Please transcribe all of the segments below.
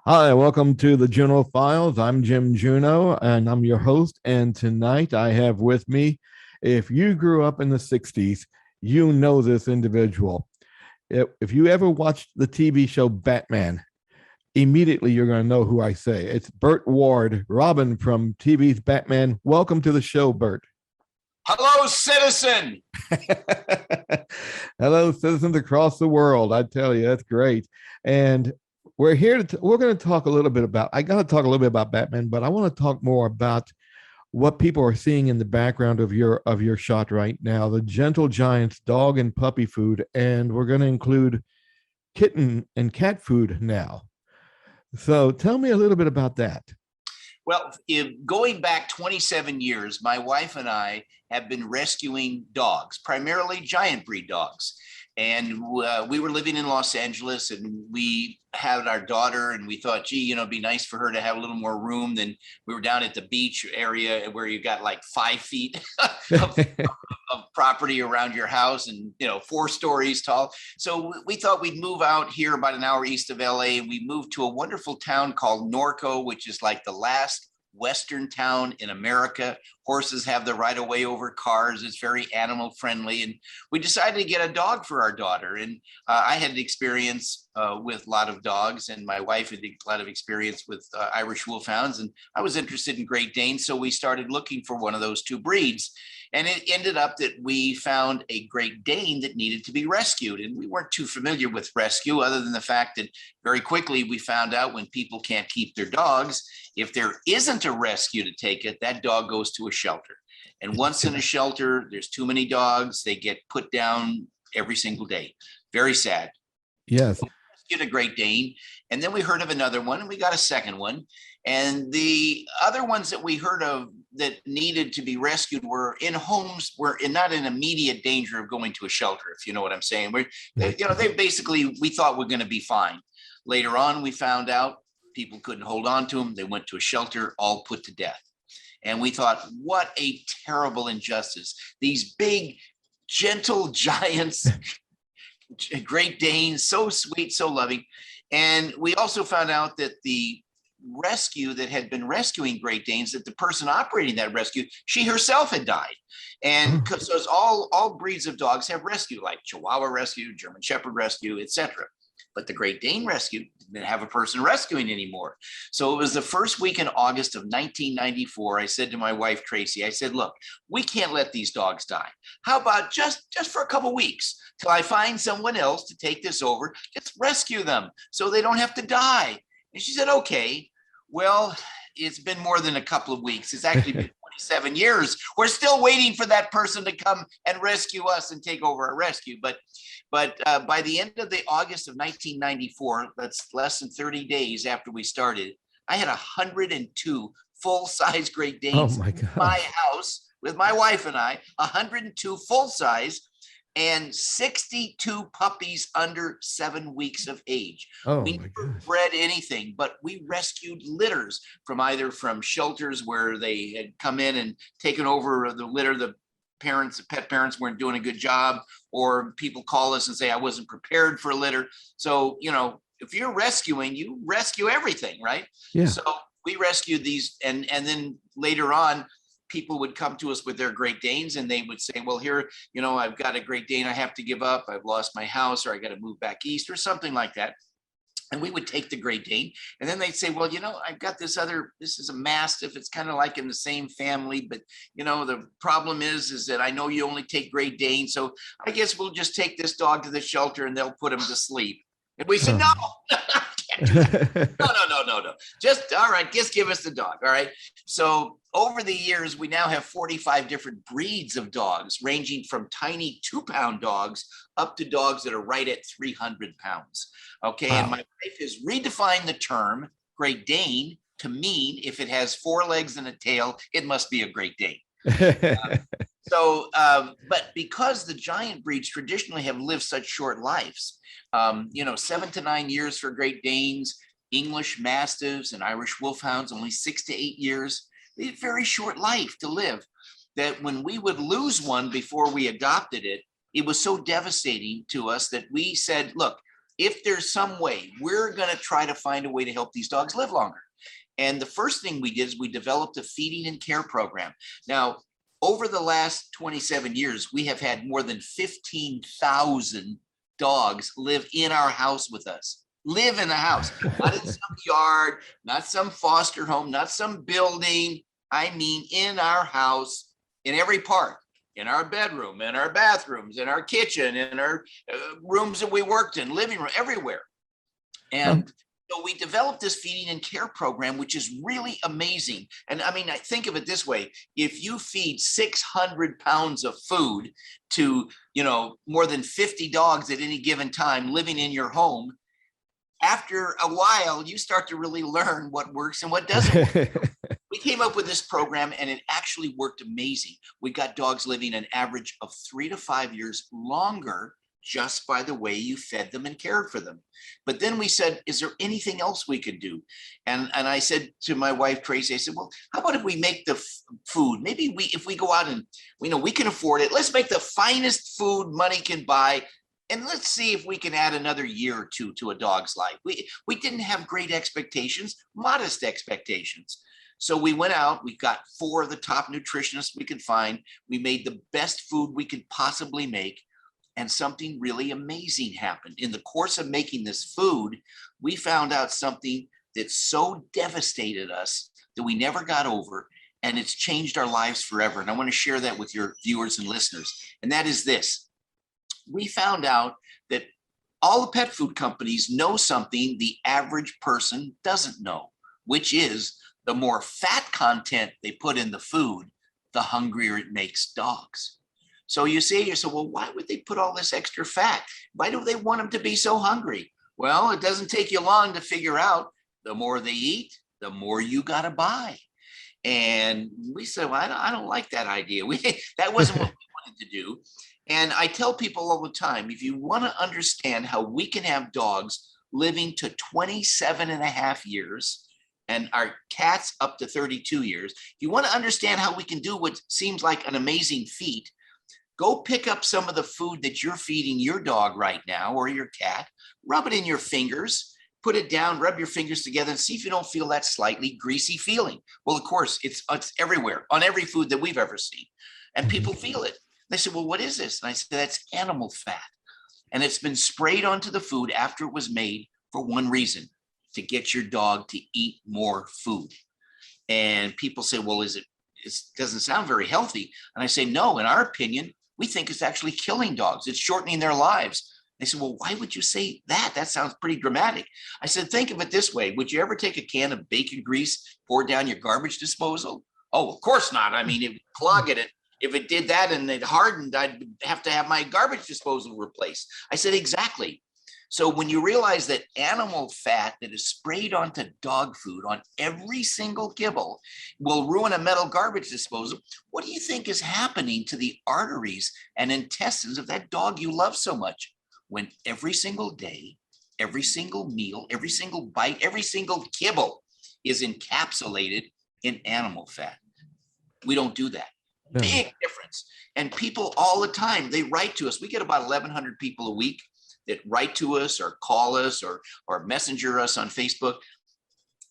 Hi, welcome to the Junot Files. I'm Jim Juno, and I'm your host. And tonight I have with me, if you grew up in the 60s, you know this individual. If you ever watched the TV show Batman, immediately you're going to know who I say. It's Burt Ward, Robin from TV's Batman. Welcome to the show, Burt. Hello, citizen. Hello, citizens across the world. I tell you, that's great. And we're going to talk a little bit about, I got to talk a little bit about Batman, but I want to talk more about what people are seeing in the background of your shot right now, the Gentle Giants dog and puppy food, and we're going to include kitten and cat food now. So tell me a little bit about that. Well, going back 27 years, my wife and I have been rescuing dogs, primarily giant breed dogs. And we were living in Los Angeles, and we had our daughter, and we thought, gee, it'd be nice for her to have a little more room. Than we were down at the beach area where you got like 5 feet of property around your house, and 4 stories tall. So we thought we'd move out here about an hour east of LA, and we moved to a wonderful town called Norco, which is like the last Western town in America. Horses have the right of way over cars. It's very animal friendly. And we decided to get a dog for our daughter. And I had experience with a lot of dogs, and my wife had a lot of experience with Irish Wolfhounds. And I was interested in Great Danes. So we started looking for one of those two breeds. And it ended up that we found a Great Dane that needed to be rescued. And we weren't too familiar with rescue, other than the fact that very quickly we found out when people can't keep their dogs, if there isn't a rescue to take it, that dog goes to a shelter. And once in a shelter, there's too many dogs. They get put down every single day. Very sad. Yes. We rescued a Great Dane. And then we heard of another one, and we got a second one. And the other ones that we heard of that needed to be rescued were in homes, were not in immediate danger of going to a shelter, if you know what I'm saying. They basically, we thought we're going to be fine. Later on, we found out people couldn't hold on to them. They went to a shelter, all put to death. And we thought, what a terrible injustice. These big, gentle giants, Great Danes, so sweet, so loving. And we also found out that the rescue that had been rescuing Great Danes, that the person operating that rescue, she herself had died. And because all breeds of dogs have rescue, like Chihuahua rescue, German Shepherd rescue, etc. But the Great Dane rescue didn't have a person rescuing anymore. So it was the first week in August of 1994. I said to my wife, Tracy, I said, look, we can't let these dogs die. How about just for a couple of weeks till I find someone else to take this over, just rescue them so they don't have to die. And she said, okay. Well, it's been more than a couple of weeks. It's actually been 27 years. We're still waiting for that person to come and rescue us and take over our rescue. But by the end of the August of 1994, that's less than 30 days after we started, I had 102 full-size Great Danes in my house with my wife and I, 102 full-size, and 62 puppies under 7 weeks of age. We never bred anything, but we rescued litters from shelters where they had come in and taken over the litter. The pet parents weren't doing a good job, or people call us and say, I wasn't prepared for a litter. So, if you're rescuing, you rescue everything, right? Yeah. So we rescued these, and then later on, people would come to us with their Great Danes, and they would say, well, here, I've got a Great Dane I have to give up. I've lost my house, or I got to move back east, or something like that. And we would take the Great Dane, and then they'd say, well, I've got this is a Mastiff. It's kind of like in the same family, but, the problem is that I know you only take Great Dane. So I guess we'll just take this dog to the shelter and they'll put him to sleep. And we said, no, no. Just, all right, just give us the dog. All right. So over the years, we now have 45 different breeds of dogs, ranging from tiny 2-pound dogs up to dogs that are right at 300 pounds. Okay. Wow. And my wife has redefined the term Great Dane to mean if it has 4 legs and a tail, it must be a Great Dane. But because the giant breeds traditionally have lived such short lives, 7 to 9 years for Great Danes, English Mastiffs and Irish Wolfhounds, only 6 to 8 years. They had very short life to live, that when we would lose one before we adopted it, it was so devastating to us that we said, look, if there's some way, we're going to try to find a way to help these dogs live longer. And the first thing we did is we developed a feeding and care program. Now, over the last 27 years, we have had more than 15,000 dogs live in our house with us. Live in the house, not in some yard, not some foster home, not some building. I mean, in our house, in every part, in our bedroom, in our bathrooms, in our kitchen, in our rooms that we worked in, living room, everywhere. And so we developed this feeding and care program, which is really amazing. And I mean, I think of it this way: if you feed 600 pounds of food to, more than 50 dogs at any given time living in your home, after a while, you start to really learn what works and what doesn't work. We came up with this program and it actually worked amazing. We got dogs living an average of 3 to 5 years longer just by the way you fed them and cared for them. But then we said, is there anything else we could do? And I said to my wife, Tracy, I said, well, how about if we make the food? Maybe if we go out and we can afford it, let's make the finest food money can buy. And let's see if we can add another year or two to a dog's life. We didn't have great expectations, modest expectations. So we went out, we got 4 of the top nutritionists we could find. We made the best food we could possibly make. And something really amazing happened. In the course of making this food, we found out something that so devastated us that we never got over. And it's changed our lives forever. And I want to share that with your viewers and listeners. And that is this. We found out that all the pet food companies know something the average person doesn't know, which is the more fat content they put in the food, the hungrier it makes dogs. So you say to yourself, well, why would they put all this extra fat? Why do they want them to be so hungry? Well, it doesn't take you long to figure out the more they eat, the more you got to buy. And we said, well, I don't like that idea. That wasn't what we wanted to do. And I tell people all the time, if you want to understand how we can have dogs living to 27 and a half years and our cats up to 32 years, if you want to understand how we can do what seems like an amazing feat, go pick up some of the food that you're feeding your dog right now or your cat, rub it in your fingers, put it down, rub your fingers together and see if you don't feel that slightly greasy feeling. Well, of course, it's everywhere on every food that we've ever seen. And people feel it. They said, well, what is this? And I said, that's animal fat. And it's been sprayed onto the food after it was made for one reason, to get your dog to eat more food. And people say, well, it doesn't sound very healthy. And I say, no, in our opinion, we think it's actually killing dogs. It's shortening their lives. They said, well, why would you say that? That sounds pretty dramatic. I said, think of it this way. Would you ever take a can of bacon grease, pour it down your garbage disposal? Oh, of course not. I mean, it would clog it. If it did that and it hardened, I'd have to have my garbage disposal replaced. I said, exactly. So when you realize that animal fat that is sprayed onto dog food on every single kibble will ruin a metal garbage disposal, what do you think is happening to the arteries and intestines of that dog you love so much? When every single day, every single meal, every single bite, every single kibble is encapsulated in animal fat. We don't do that. No. Big difference. And people all the time, they write to us. We get about 1,100 people a week that write to us or call us or messenger us on Facebook.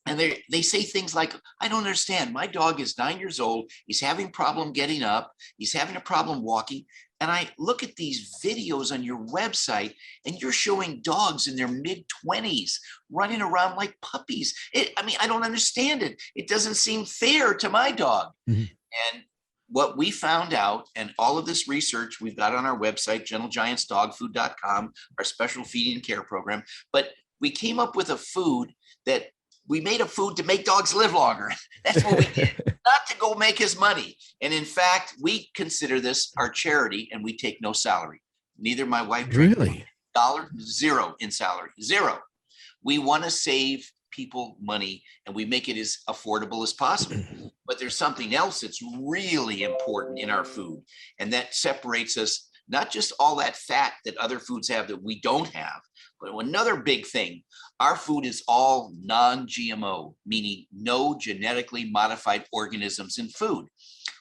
And they say things like, I don't understand. My dog is 9 years old. He's having a problem getting up. He's having a problem walking. And I look at these videos on your website and you're showing dogs in their mid-20s running around like puppies. I don't understand it. It doesn't seem fair to my dog. Mm-hmm. And what we found out, and all of this research we've got on our website, gentlegiantsdogfood.com, our special feeding and care program, but we came up with a food that we made a food to make dogs live longer. That's what we did, not to go make his money. And in fact, we consider this our charity and we take no salary. Neither my wife, really? $0 in salary, zero. We want to save people money and we make it as affordable as possible. But there's something else that's really important in our food, and that separates us, not just all that fat that other foods have that we don't have, but another big thing, our food is all non-GMO, meaning no genetically modified organisms in food.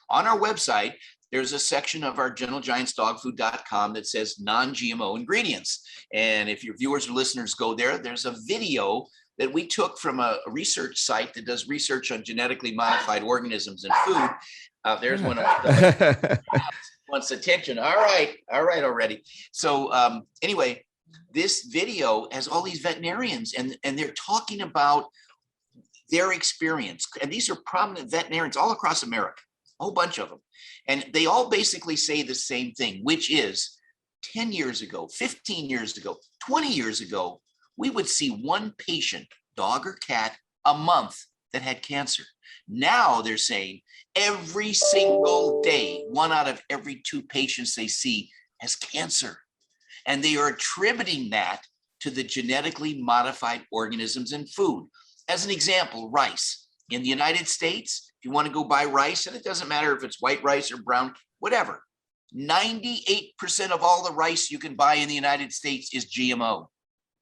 On our website, there's a section of our GentleGiantsDogFood.com that says non-GMO ingredients. And if your viewers or listeners go there, there's a video that we took from a research site that does research on genetically modified organisms in food. There's one of my wants attention. All right already. So anyway, this video has all these veterinarians and they're talking about their experience. And these are prominent veterinarians all across America, a whole bunch of them. And they all basically say the same thing, which is 10 years ago, 15 years ago, 20 years ago, we would see one patient, dog or cat, a month that had cancer. Now they're saying every single day, 1 out of every 2 patients they see has cancer. And they are attributing that to the genetically modified organisms in food. As an example, rice. In the United States, if you want to go buy rice, and it doesn't matter if it's white rice or brown, whatever, 98% of all the rice you can buy in the United States is GMO.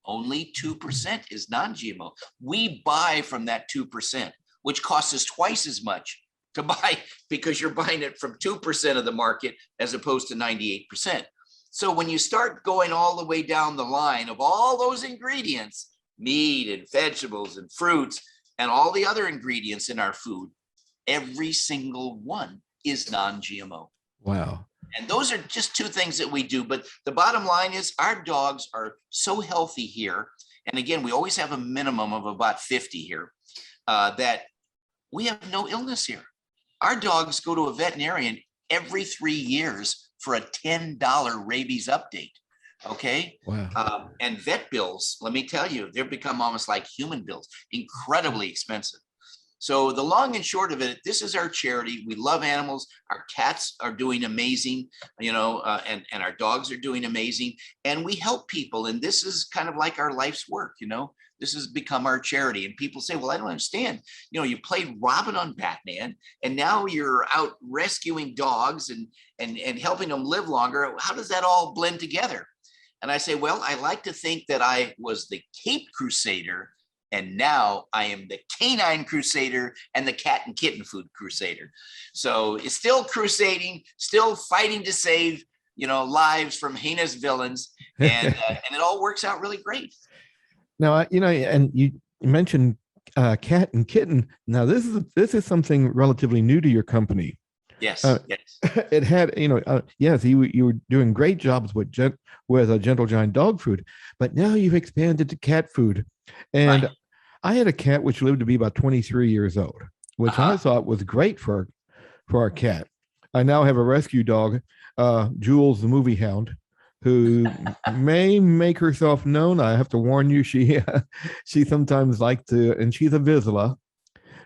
Only 2% is non-GMO. We buy from that 2%, which costs us twice as much to buy because you're buying it from 2% of the market as opposed to 98%. So when you start going all the way down the line of all those ingredients, meat and vegetables and fruits and all the other ingredients in our food, every single one is non-GMO. Wow. And those are just 2 things that we do. But the bottom line is our dogs are so healthy here. And again, we always have a minimum of about 50 here, that we have no illness here. Our dogs go to a veterinarian every 3 years for a $10 rabies update. Okay. Wow. And vet bills, let me tell you, they've become almost like human bills, incredibly expensive. So the long and short of it, this is our charity. We love animals. Our cats are doing amazing, and our dogs are doing amazing. And we help people. And this is kind of like our life's work, This has become our charity. And people say, well, I don't understand. You played Robin on Batman, and now you're out rescuing dogs and helping them live longer. How does that all blend together? And I say, well, I like to think that I was the Cape Crusader, and now I am the Canine Crusader and the Cat and Kitten Food Crusader. So it's still crusading, still fighting to save, lives from heinous villains, and it all works out really great. Now, and you mentioned cat and kitten. Now, this is something relatively new to your company. Yes, yes. It had, yes, you were doing great jobs with a Gentle Giant dog food, but now you've expanded to cat food. And right. I had a cat which lived to be about 23 years old, which I thought was great for our cat. I now have a rescue dog, Jules the movie hound, who may make herself known. I have to warn you, she sometimes likes to, and she's a Vizsla.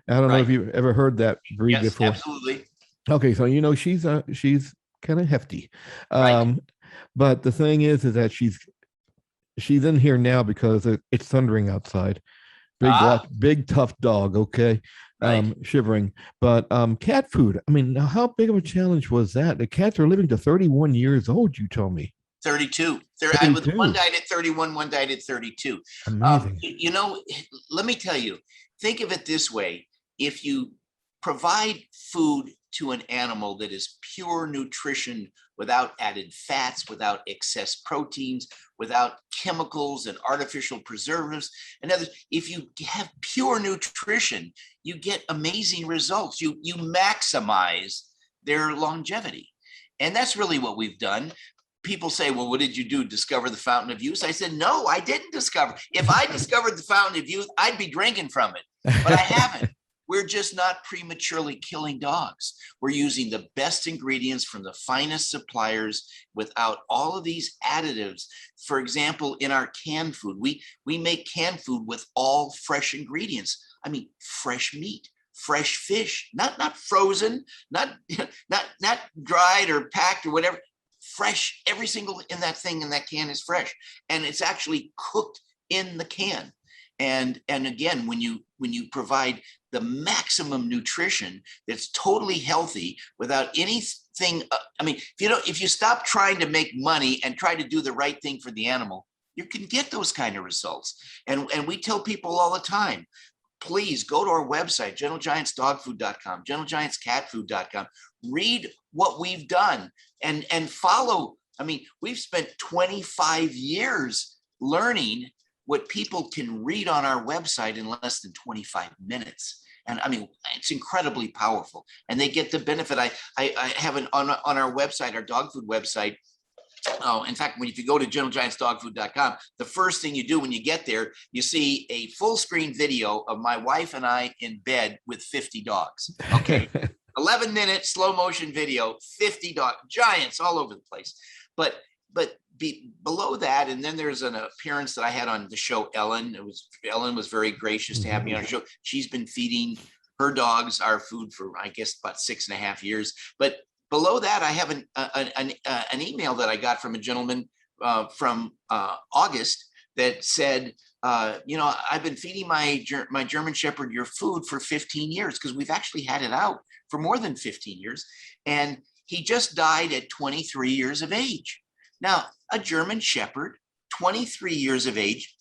I don't know if you've ever heard that breed before. Absolutely. Okay, so she's kind of hefty, but the thing is that she's in here now because it's thundering outside. Big tough dog. Okay, shivering. But cat food. I mean, how big of a challenge was that? The cats are living to 31 years old. You told me. 32. 32. One died at 31. One died at 32. Amazing. Let me tell you. Think of it this way: if you provide food to an animal that is pure nutrition without added fats, without excess proteins, without chemicals and artificial preservatives. And others, if you have pure nutrition, you get amazing results. You maximize their longevity. And that's really what we've done. People say, well, what did you do? Discover the fountain of youth? I said, no, I didn't discover. If I discovered the fountain of youth, I'd be drinking from it, but I haven't. We're just not prematurely killing dogs. We're using the best ingredients from the finest suppliers without all of these additives. For example, in our canned food, we make canned food with all fresh ingredients. I mean, fresh meat, fresh fish, not frozen, not dried or packed or whatever. Fresh, every single in that can is fresh, and it's actually cooked in the can. And again, when you provide the maximum nutrition that's totally healthy without anything, if you stop trying to make money and try to do the right thing for the animal, you can get those kind of results. And we tell people all the time, please go to our website, GentleGiantsDogFood.com, GentleGiantsCatFood.com. Read what we've done and follow. I mean, we've spent 25 years learning what people can read on our website in less than 25 minutes. And I mean, it's incredibly powerful, and they get the benefit. I have on our website, our dog food website. Oh, in fact, if you go to GentleGiantsDogFood.com, the first thing you do when you get there, you see a full screen video of my wife and I in bed with 50 dogs. Okay. 11-minute slow motion video, 50 giants all over the place. But below that, and then there's an appearance that I had on the show Ellen. Ellen was very gracious to have me on her show. She's been feeding her dogs our food for, I guess, about 6.5 years. But below that, I have an email that I got from a gentleman from August that said, I've been feeding my German Shepherd your food for 15 years, because we've actually had it out for more than 15 years. And he just died at 23 years of age. Now, a German Shepherd, 23 years of age,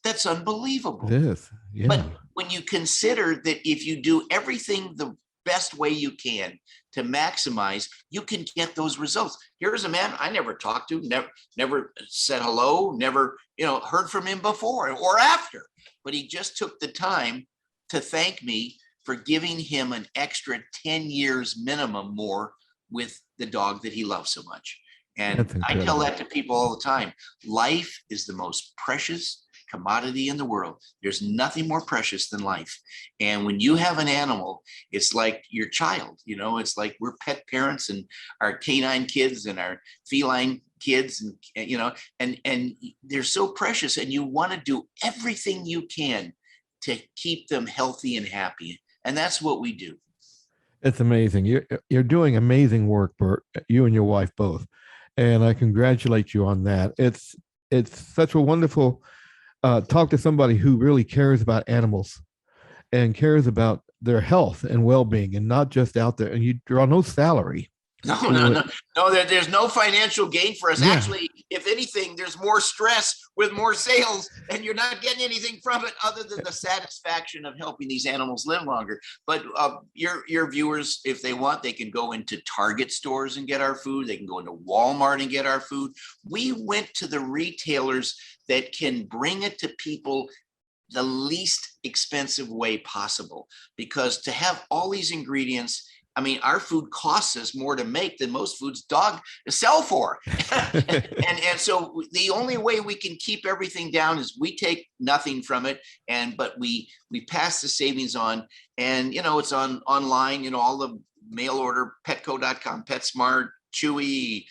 that's unbelievable. It is, yeah. But when you consider that if you do everything the best way you can to maximize, you can get those results. Here's a man I never talked to, never said hello, never, heard from him before or after, but he just took the time to thank me for giving him an extra 10 years minimum more with the dog that he loves so much. And I tell that to people all the time. Life is the most precious commodity in the world. There's nothing more precious than life. And when you have an animal, it's like your child. It's like we're pet parents, and our canine kids and our feline kids, and they're so precious, and you want to do everything you can to keep them healthy and happy. And that's what we do. It's amazing. You're doing amazing work, Burt, you and your wife both. And I congratulate you on that. It's such a wonderful talk to somebody who really cares about animals and cares about their health and well-being, and not just out there. And you draw no salary. No. There's no financial gain for us. Yeah. Actually, if anything, there's more stress with more sales, and you're not getting anything from it other than the satisfaction of helping these animals live longer. But your viewers, if they want, they can go into Target stores and get our food. They can go into Walmart and get our food. We went to the retailers that can bring it to people the least expensive way possible, because to have all these ingredients, I mean, our food costs us more to make than most foods dog sell for. and so the only way we can keep everything down is we take nothing from it, but we pass the savings on. And it's online, all the mail order, Petco.com, PetSmart, Chewy,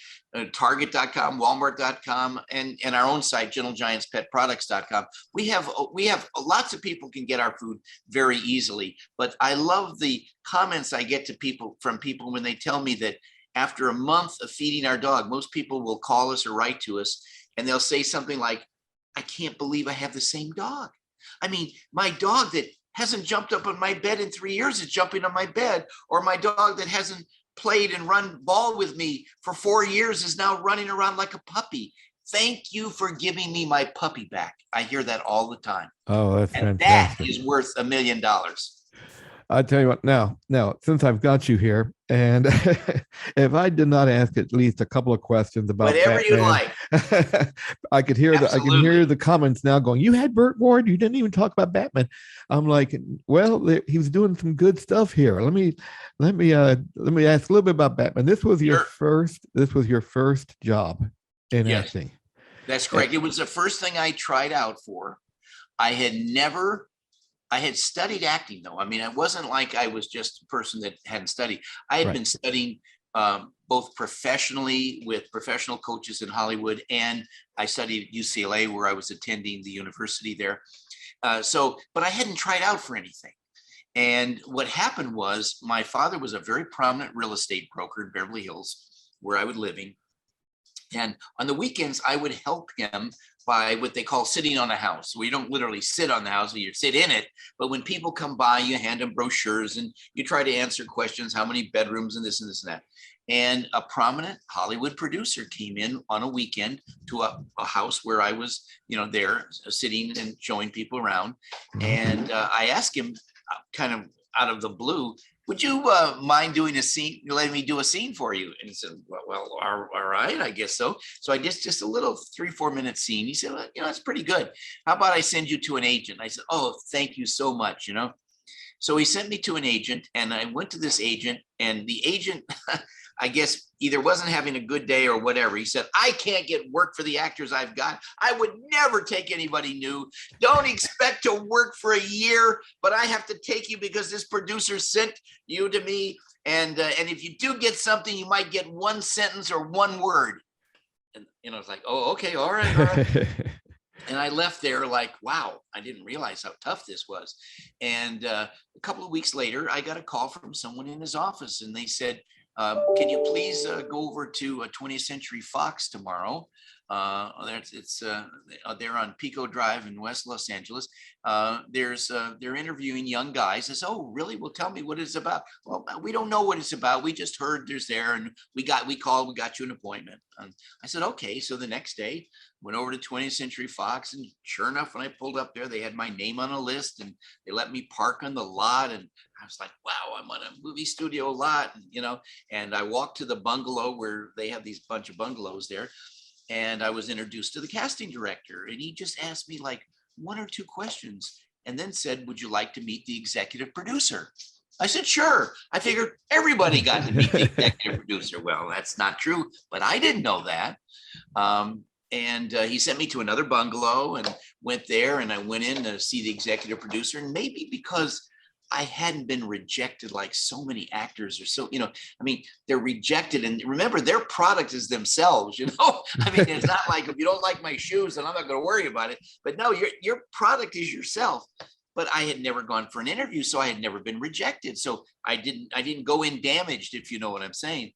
Target.com, Walmart.com, and our own site, GentleGiantsPetProducts.com. We have lots of people can get our food very easily. But I love the comments I get from people when they tell me that after a month of feeding our dog, most people will call us or write to us, and they'll say something like, "I can't believe I have the same dog. I mean, my dog that hasn't jumped up on my bed in 3 years is jumping on my bed, or my dog that hasn't played and run ball with me for 4 years is now running around like a puppy. Thank you for giving me my puppy back." I hear that all the time. Oh, that's and fantastic. That is worth $1 million. I tell you what, now, since I've got you here, and if I did not ask at least a couple of questions about whatever Batman, you like, I can hear the comments now going, "You had Burt Ward, you didn't even talk about Batman." I'm like, well, he was doing some good stuff here. Let me ask a little bit about Batman. This was your first job in acting. That's correct. It was the first thing I tried out for. I had studied acting, though. I mean, it wasn't like I was just a person that hadn't studied. I had been studying both professionally with professional coaches in Hollywood, and I studied at UCLA, where I was attending the university there. But I hadn't tried out for anything. And what happened was my father was a very prominent real estate broker in Beverly Hills, where I was living. And on the weekends, I would help him by what they call sitting on a house. We don't literally sit on the house, you sit in it. But when people come by, you hand them brochures and you try to answer questions, how many bedrooms and this and that. And a prominent Hollywood producer came in on a weekend to a house where I was, there sitting and showing people around. And I asked him out of the blue, would you mind doing a scene, letting me do a scene for you? And he said, well, all right, I guess so. So I did just a little 3-4 minute scene. He said, well, that's pretty good. How about I send you to an agent? I said, oh, thank you so much, So he sent me to an agent, and I went to this agent, and the agent, I guess, either wasn't having a good day or whatever. He said, I can't get work for the actors I've got. I would never take anybody new. Don't expect to work for a year, but I have to take you because this producer sent you to me. And if you do get something, you might get one sentence or one word. And, I was like, oh, okay, all right, all right. And I left there like, wow, I didn't realize how tough this was. And a couple of weeks later, I got a call from someone in his office, and they said, can you please go over to 20th Century Fox tomorrow? They're on Pico Drive in West Los Angeles. They're interviewing young guys. I said, oh, really? Well, tell me what it's about. Well, we don't know what it's about. We just heard there's there, and we got you an appointment. And I said, okay. So the next day, went over to 20th Century Fox, and sure enough, when I pulled up there, they had my name on a list, and they let me park on the lot. And I was like, wow, I'm on a movie studio lot, and I walked to the bungalow where they have these bunch of bungalows there. And I was introduced to the casting director, and he just asked me like 1 or 2 questions and then said, would you like to meet the executive producer? I said, sure. I figured everybody got to meet the executive producer. Well, that's not true, but I didn't know that. And he sent me to another bungalow and went there, and I went in to see the executive producer. And maybe because I hadn't been rejected like so many actors or so, they're rejected. And remember, their product is themselves, it's not like, if you don't like my shoes, then I'm not going to worry about it. But no, your product is yourself. But I had never gone for an interview, so I had never been rejected. So I didn't go in damaged, if you know what I'm saying.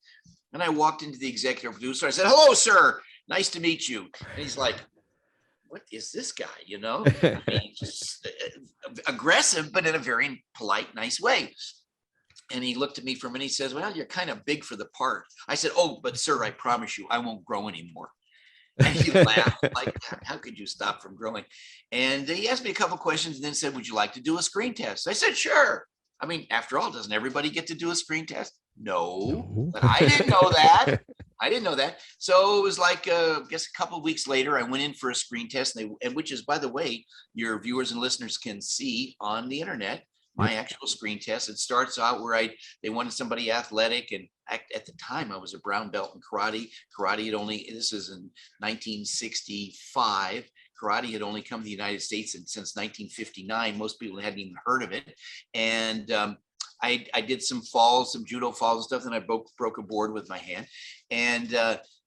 And I walked into the executive producer. I said, hello, sir. Nice to meet you. And he's like, what is this guy? Just aggressive, but in a very polite, nice way. And he looked at me for a minute. He says, well, you're kind of big for the part. I said, oh, but sir, I promise you, I won't grow anymore. And he laughed like, how could you stop from growing? And he asked me a couple of questions and then said, would you like to do a screen test? I said, sure. After all, doesn't everybody get to do a screen test? No, but I didn't know that. So it was like, I guess a couple of weeks later, I went in for a screen test, and which is, by the way, your viewers and listeners can see on the internet, my actual screen test. It starts out where they wanted somebody athletic, and at the time I was a brown belt in karate. This is in 1965. Karate had only come to the United States since 1959. Most people hadn't even heard of it. And I did some falls, some judo falls and stuff, and I broke a board with my hand. And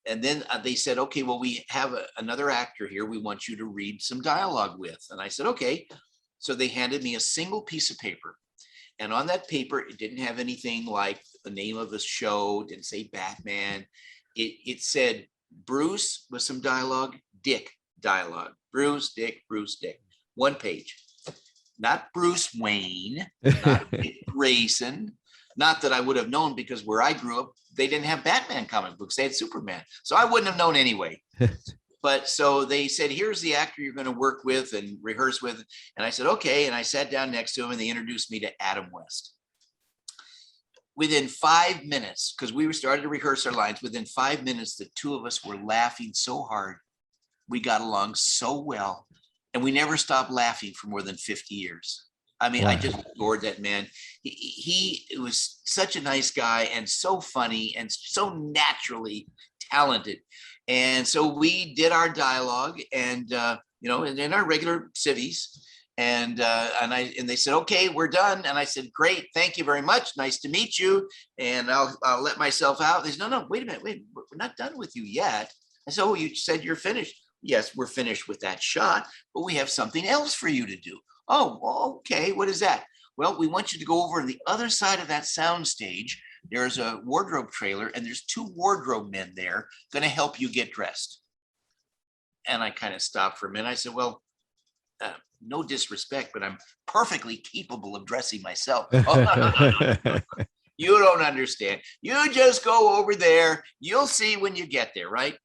then they said, okay, well, we have another actor here we want you to read some dialogue with. And I said, okay. So they handed me a single piece of paper. And on that paper, it didn't have anything like the name of the show, didn't say Batman. It said Bruce with some dialogue, Dick dialogue. Bruce, Dick, 1 page. Not Bruce Wayne, not Dick Grayson. Not that I would have known, because where I grew up, they didn't have Batman comic books. They had Superman. So I wouldn't have known anyway. But so they said, here's the actor you're going to work with and rehearse with. And I said, okay. And I sat down next to him, and they introduced me to Adam West. Within 5 minutes, because we were starting to rehearse our lines, within 5 minutes, the two of us were laughing so hard. We got along so well, and we never stopped laughing for more than 50 years. Wow. I just adored that man. He was such a nice guy, and so funny, and so naturally talented. And so we did our dialogue, and in our regular civvies, and they said, okay, we're done. And I said, great, thank you very much, nice to meet you, and I'll let myself out. They said, no, wait a minute, we're not done with you yet. I said, oh, you said you're finished. Yes, we're finished with that shot, but we have something else for you to do. Oh, okay, what is that? Well, we want you to go over on the other side of that sound stage. There's a wardrobe trailer, and there's 2 wardrobe men there going to help you get dressed. And I kind of stopped for a minute. I said, well, no disrespect, but I'm perfectly capable of dressing myself. Oh, no. You don't understand. You just go over there. You'll see when you get there, right?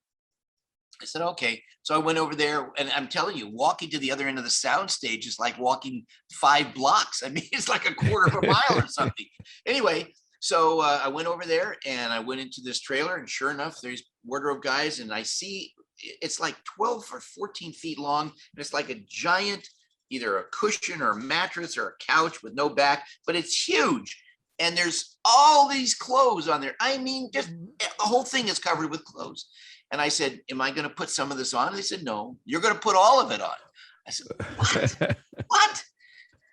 I said, okay. So I went over there, and I'm telling you, walking to the other end of the sound stage is like walking 5 blocks. I mean, it's like a quarter of a mile or something. Anyway, so I went over there and I went into this trailer, and sure enough, there's wardrobe guys, and I see it's like 12 or 14 feet long, and it's like a giant, either a cushion or a mattress or a couch with no back, but it's huge. And there's all these clothes on there. I mean, just the whole thing is covered with clothes. And I said, am I going to put some of this on? And they said, no, you're going to put all of it on. I said, what? What?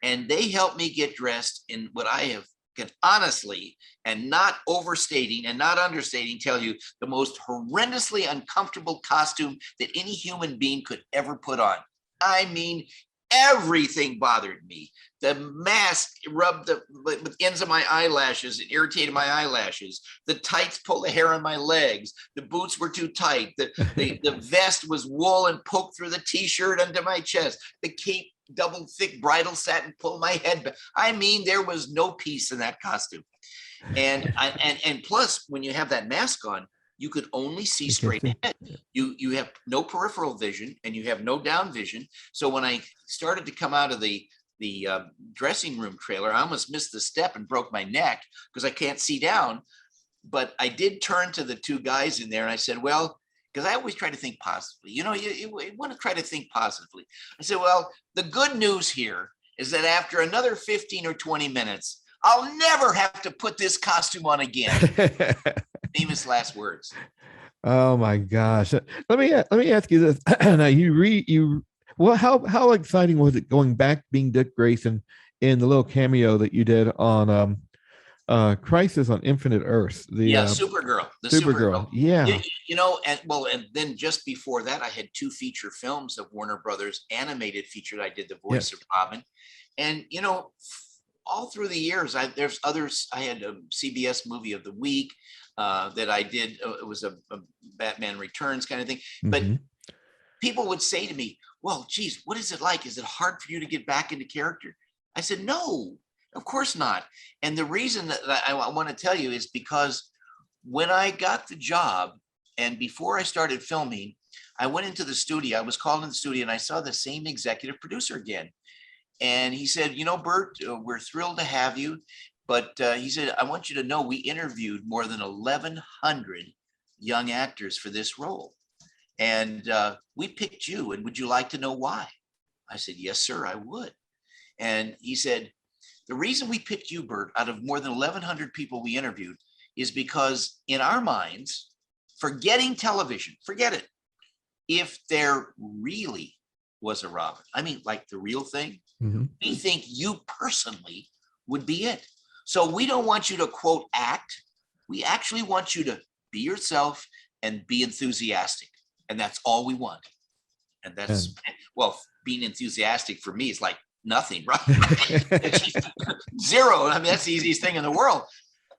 And they helped me get dressed in what I have, can honestly, and not overstating and not understating, tell you the most horrendously uncomfortable costume that any human being could ever put on. I mean, everything bothered me. The mask rubbed the ends of my eyelashes. It irritated my eyelashes. The tights pulled the hair on my legs. The boots were too tight. The vest was wool and poked through the t-shirt under my chest. The cape, double thick bridal satin, pulled my head back. I mean, there was no peace in that costume. And plus, when you have that mask on, you could only see straight ahead. You have no peripheral vision, and you have no down vision. So when I started to come out of the dressing room trailer, I almost missed the step and broke my neck because I can't see down. But I did turn to the 2 guys in there, and I said, well, because I always try to think positively. You know, you want to try to think positively. I said, well, the good news here is that after another 15 or 20 minutes, I'll never have to put this costume on again. Famous last words. Oh my gosh. Let me ask you this. Now well, how exciting was it going back being Dick Grayson in the little cameo that you did on Crisis on Infinite Earth? Supergirl. The Supergirl. Yeah. You know, and then just before that, I had 2 feature films of Warner Brothers animated feature. I did the voice of Robin. And you know, all through the years, there's others. I had a CBS movie of the week that I did. It was a Batman Returns kind of thing. But people would say to me, well, geez, what is it like? Is it hard for you to get back into character? I said, no, of course not. And the reason that I want to tell you is because when I got the job and before I started filming, I went into the studio. I was called in the studio and I saw the same executive producer again. And he said, you know, Burt, we're thrilled to have you. But he said, I want you to know we interviewed more than 1,100 young actors for this role. And we picked you. And would you like to know why? I said, yes, sir, I would. And he said, the reason we picked you, Burt, out of more than 1,100 people we interviewed is because in our minds, forgetting television, forget it. If there really was a Robin, I mean, like the real thing, we think you personally would be it. So we don't want you to quote act. We actually want you to be yourself and be enthusiastic. And that's all we want. And that's, well, being enthusiastic for me is like nothing, right? Zero. I mean, that's the easiest thing in the world.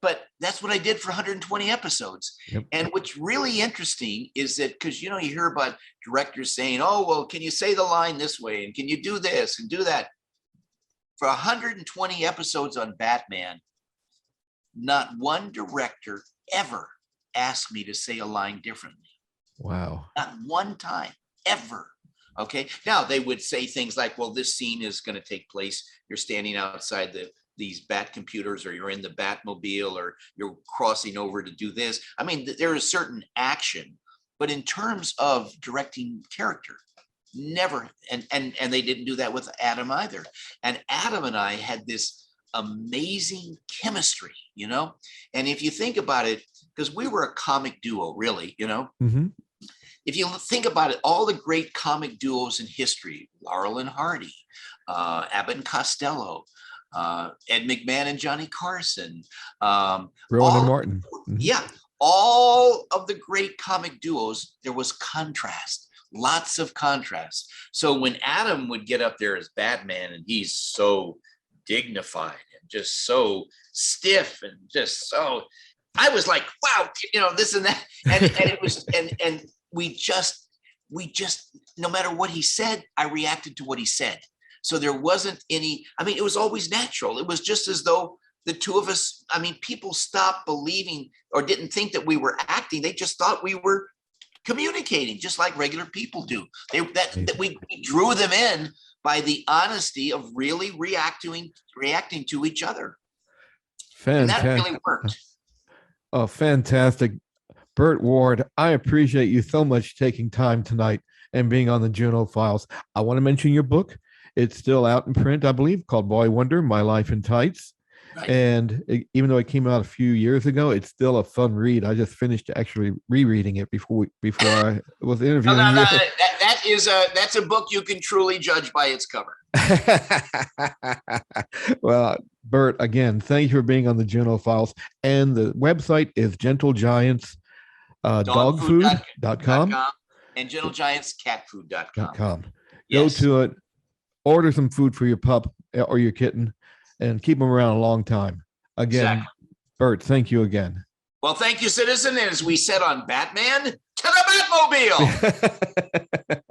But that's what I did for 120 episodes. Yep. And what's really interesting is that, because, you know, you hear about directors saying, oh, well, can you say the line this way? And can you do this and do that? For 120 episodes on Batman, not one director ever asked me to say a line differently. Wow. Not one time, ever. Okay. Now they would say things like, well, this scene is going to take place. You're standing outside these bat computers, or you're in the Batmobile, or you're crossing over to do this. I mean, there is certain action, but in terms of directing character, never. And they didn't do that with Adam either. And Adam and I had this amazing chemistry, you know? And if you think about it, because we were a comic duo, really, you know? If you think about it, all the great comic duos in history, Laurel and Hardy, Abbott and Costello, Ed McMahon and Johnny Carson, Rowan and Martin. Yeah, all of the great comic duos, there was contrast, lots of contrast. So when Adam would get up there as Batman, and he's so dignified and just so stiff and just so, I was like, wow, you know, this and that, and it was, and we just, no matter what he said, I reacted to what he said. So there wasn't any, I mean, it was always natural. It was just as though the two of us, I mean, people stopped believing or didn't think that we were acting. They just thought we were communicating just like regular people do. That we drew them in by the honesty of really reacting to each other. Fantastic. And that really worked. Oh, fantastic. Burt Ward, I appreciate you so much taking time tonight and being on the Junot Files. I want to mention your book. It's still out in print, I believe, called Boy Wonder, My Life in Tights. Right. And even though it came out a few years ago, it's still a fun read. I just finished actually rereading it before I was interviewing you. That's a book you can truly judge by its cover. Well, Burt, again, thank you for being on the Junot Files. And the website is gentlegiantsdogfood.com and gentlegiantscatfood.com. Go to it, order some food for your pup or your kitten, and keep them around a long time. Again, exactly. Burt, thank you again. Well, thank you, citizen. And as we said on Batman, to the Batmobile.